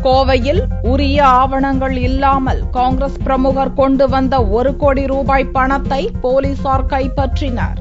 கோவையில் உரிய ஆவணங்கள் இல்லாமல் காங்கிரஸ் பிரமுகர் கொண்டு வந்த 1 கோடி ரூபாய் பணத்தை போலீசார் கைப்பற்றினர்.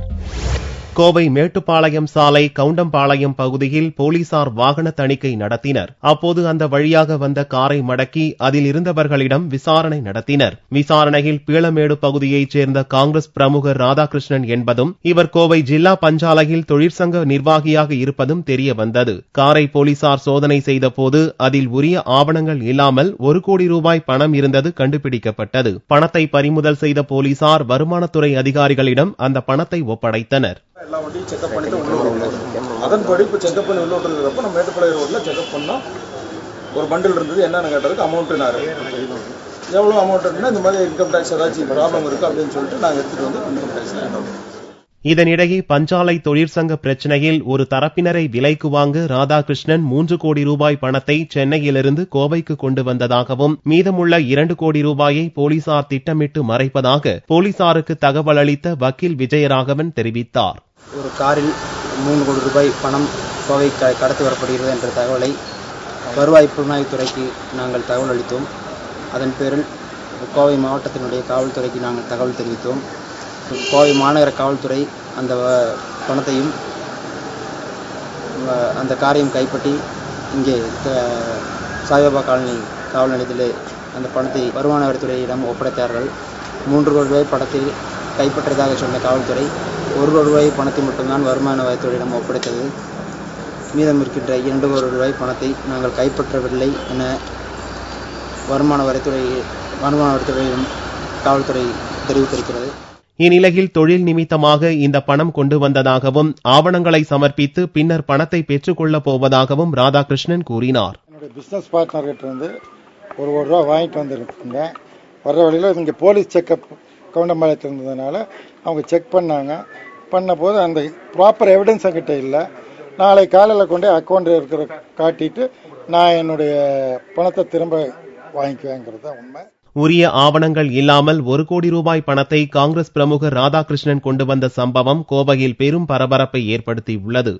கோவை மேட்டுப்பாளையம் சாலை கவுண்டம்பாளையம் பகுதியில் போலீசார் வாகன தணிக்கை நடத்தினர். அப்போது அந்த வழியாக வந்த காரை மடக்கி அதில் இருந்தவர்களிடம் விசாரணை நடத்தினர். விசாரணையில் பீளமேடு பகுதியைச் சேர்ந்த காங்கிரஸ் பிரமுகர் ராதாகிருஷ்ணன் என்பதும் இவர் கோவை ஜில்லா பஞ்சாலையில் தொழிற்சங்க நிர்வாகியாக இருப்பதும் தெரிய வந்தது. காரை போலீசார் சோதனை செய்தபோது அதில் உரிய ஆவணங்கள் இல்லாமல் 1 கோடி ரூபாய் பணம் இருந்தது கண்டுபிடிக்கப்பட்டது. பணத்தை பறிமுதல் செய்த போலீசார் வருமானத்துறை அதிகாரிகளிடம் அந்த பணத்தை ஒப்படைத்தனர். எல்லா வண்டியும் செக்அப் பண்ணிட்டு உள்ள வருவோம். அதன்படி இப்போ செக்அப் பண்ணி உள்ள விட்டுறதுக்கப்போ நம்ம மேட்டுப்பாளையம் ரோட்டில் செக்அப் பண்ணோம். ஒரு பண்டில் இருந்தது. என்னென்னு கேட்டதுக்கு அமௌண்ட்டுனாரு. எவ்வளோ அமௌண்ட் இருக்குன்னா இந்த மாதிரி இன்கம் டேக்ஸ் ஏதாச்சும் ப்ராப்ளம் இருக்குது அப்படின்னு சொல்லிட்டு நாங்கள் எடுத்துகிட்டு வந்து இன்கம் டேக்ஸ். இதனிடையே பஞ்சாலை தொழிற்சங்க பிரச்சனையில் ஒரு தரப்பினரை விலைக்கு வாங்க ராதாகிருஷ்ணன் 3 கோடி ரூபாய் பணத்தை சென்னையிலிருந்து கோவைக்கு கொண்டு வந்ததாகவும் மீதமுள்ள 2 கோடி ரூபாயை போலீசார் திட்டமிட்டு மறைப்பதாக போலீசாருக்கு தகவல் அளித்த வக்கீல் விஜயராகவன் தெரிவித்தார். ஒரு காரில் 3 கோடி ரூபாய் பணம் கோவை கடத்தி வரப்படுகிறது என்ற தகவலை வருவாய் புலனாய்வுத்துறைக்கு நாங்கள் தகவல் அளித்தோம். அதன் பேரில் கோவை மாவட்டத்தினுடைய காவல்துறைக்கு நாங்கள் தகவல் தெரிவித்தோம். கோவை மாநகர காவல்துறை அந்த பணத்தையும் அந்த காரையும் கைப்பற்றி இங்கே சாய்பாபா காலனி காவல் நிலையத்தில் அந்த பணத்தை வருமான வரித்துறையிடம் ஒப்படைத்தார்கள். 3 கோடி ரூபாய் பணத்தை கைப்பற்றியதாக சொன்ன காவல்துறை 1 கோடி ரூபாய் பணத்தை மட்டும்தான் வருமான வரித்துறையிடம் ஒப்படைத்தது. மீதம் இருக்கின்ற 2 கோடி ரூபாய் பணத்தை நாங்கள் கைப்பற்றவில்லை என வருமான வரித்துறையிடம் காவல்துறை தெரிவித்திருக்கிறது. இந்நிலையில் தொழில் நிமித்தமாக இந்த பணம் கொண்டு வந்ததாகவும் ஆவணங்களை சமர்ப்பித்து பின்னர் பணத்தை பெற்றுக் கொள்ளப் போவதாகவும் ராதாகிருஷ்ணன் கூறினார். என்னுடைய பிசினஸ் பார்ட்னர் கிட்ட இருந்து 1 கோடி ரூபாய் வாங்கிட்டு வந்திருக்கீங்க. வர்ற வழியில் இங்கே போலீஸ் செக்அப் கவுண்டம்பாளையத்தில் இருந்ததுனால அவங்க செக் பண்ண போது அந்த ப்ராப்பர் எவிடன்ஸ் என்கிட்ட இல்லை. நாளை காலையில் கொண்டு அக்கௌண்ட் இருக்கிற காட்டிட்டு நான் என்னுடைய பணத்தை திரும்ப வாங்கிக்குவேங்கிறது தான் உண்மை. உரிய ஆவணங்கள் இல்லாமல் 1 கோடி ரூபாய் பணத்தை காங்கிரஸ் பிரமுகர் ராதாகிருஷ்ணன் கொண்டு வந்த சம்பவம் கோவையில் பெரும் பரபரப்பை ஏற்படுத்தியுள்ளது.